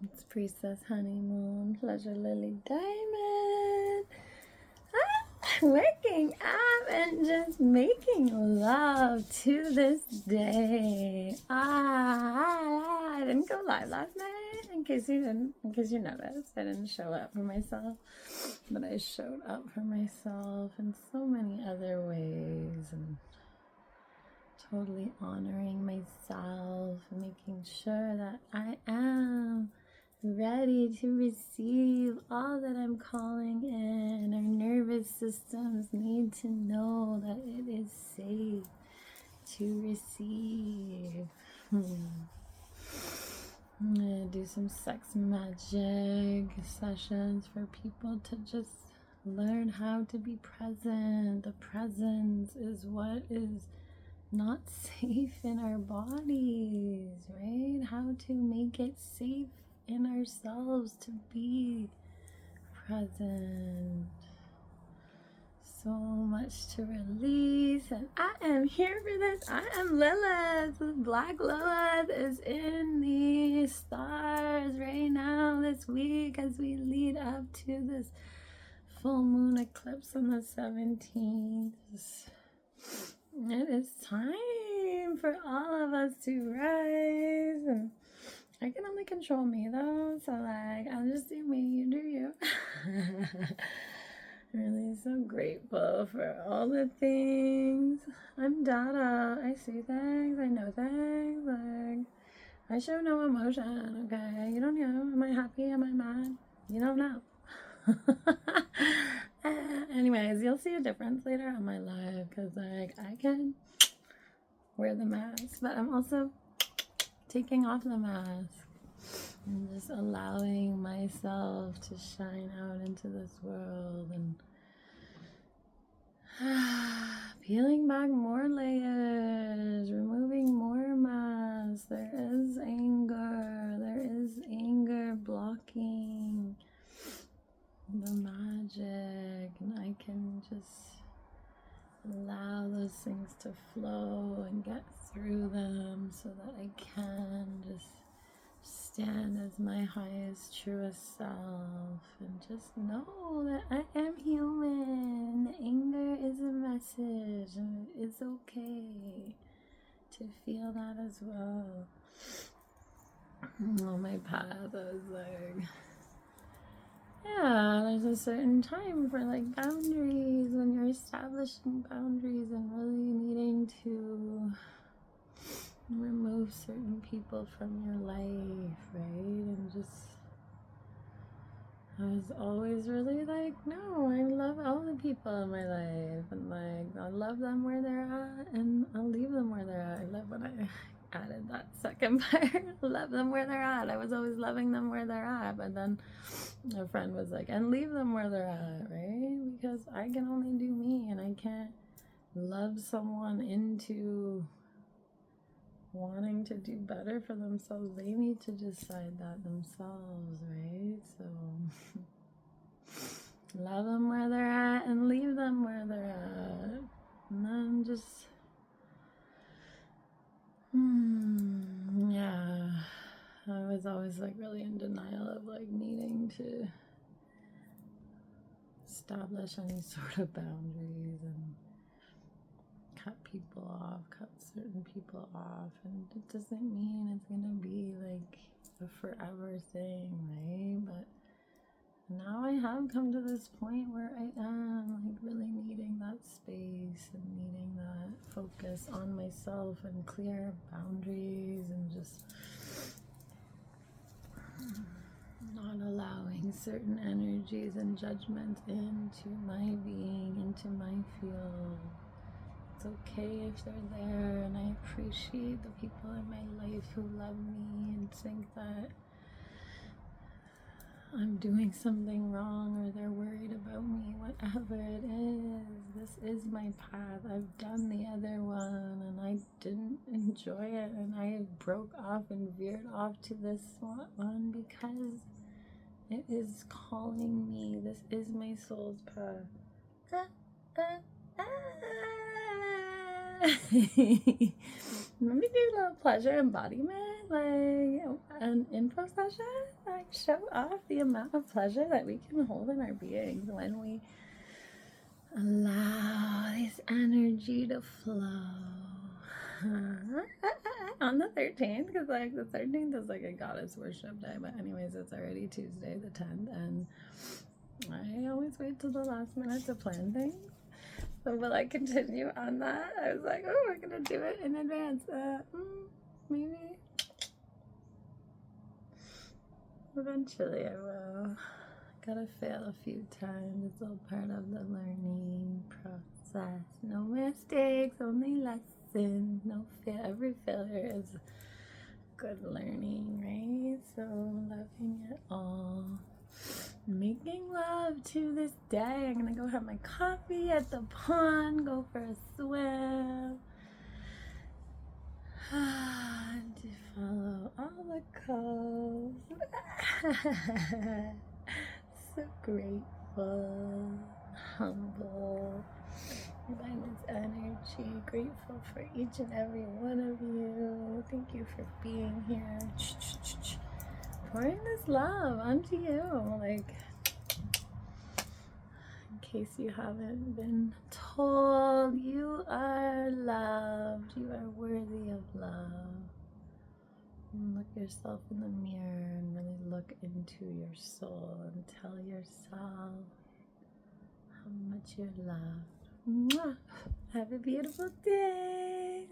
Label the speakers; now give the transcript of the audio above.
Speaker 1: It's Priestess Honeymoon, Pleasure Lily Diamond. Waking up and just making love to this day. I didn't go live last night, in case you noticed. I didn't show up for myself, but I showed up for myself in so many other ways, and totally honoring myself, making sure that I am ready to receive all that I'm calling in. Our nervous systems need to know that it is safe to receive. I'm gonna do some sex magic sessions for people to just learn how to be present. The presence is what is not safe in our bodies, right? How to make it safe in ourselves to be present. So much to release, and I am here for this. I am Lilith. Black Lilith is in the stars right now this week as we lead up to this full moon eclipse on the 17th. It is time for all of us to rise, and I can only control me though, so like, I'll just do me, you do you. Really so grateful for all the things. I'm Dada. I see things, I know things, like, I show no emotion, okay? You don't know, am I happy, am I mad? You don't know. Anyways, you'll see a difference later on my live, because like, I can wear the mask, but I'm also taking off the mask and just allowing myself to shine out into this world and peeling back more layers, removing more masks. There is anger blocking the magic, and I can just allow those things to flow and get through them so that I can just stand as my highest, truest self and just know that I am human. Anger is a message, and it's okay to feel that as well. On my path, I was like, yeah, there's a certain time for like boundaries when you're establishing boundaries and really needing to remove certain people from your life, right? And just, I was always really like, no, I love all the people in my life, and like, I love them where they're at, and I'll leave them where they're at. I love when I added that second part. Love them where they're at. I was always loving them where they're at, but then a friend was like, and leave them where they're at, right? Because I can only do me, and I can't love someone into wanting to do better for themselves. They need to decide that themselves, right? So love them where they're at and leave them where they're at, and then just yeah, I was always like really in denial of like needing to establish any sort of boundaries and cut people off, cut certain people off, and it doesn't mean it's gonna be like a forever thing, right? But now I have come to this point where I am like really needing that space and needing that focus on myself and clear boundaries and just not allowing certain energies and judgments into my being, into my field. It's okay if they're there, and I appreciate the people in my life who love me and think that I'm doing something wrong or they're worried about me. Whatever it is, this is my path. I've done the other one and I didn't enjoy it, and I broke off and veered off to this one because it is calling me. This is my soul's path. Maybe do a little pleasure embodiment, like an info session, like show off the amount of pleasure that we can hold in our beings when we allow this energy to flow. On the 13th, because like the 13th is like a goddess worship day, but anyways, it's already Tuesday the 10th, and I always wait till the last minute to plan things. So will I continue on that? I was like, oh, we're gonna do it in advance. Maybe. Eventually I will. Gotta fail a few times. It's all part of the learning process. No mistakes, only lessons. No fail. Every failure is good learning, right? So loving it all. Making love to this day. I'm gonna go have my coffee at the pond, go for a swim, and to follow all the coves. So grateful, humble by this energy, grateful for each and every one of you. Thank you for being here. Pouring this love onto you, like, in case you haven't been told, you are loved, you are worthy of love. And look yourself in the mirror and really look into your soul and tell yourself how much you're loved. Mwah! Have a beautiful day.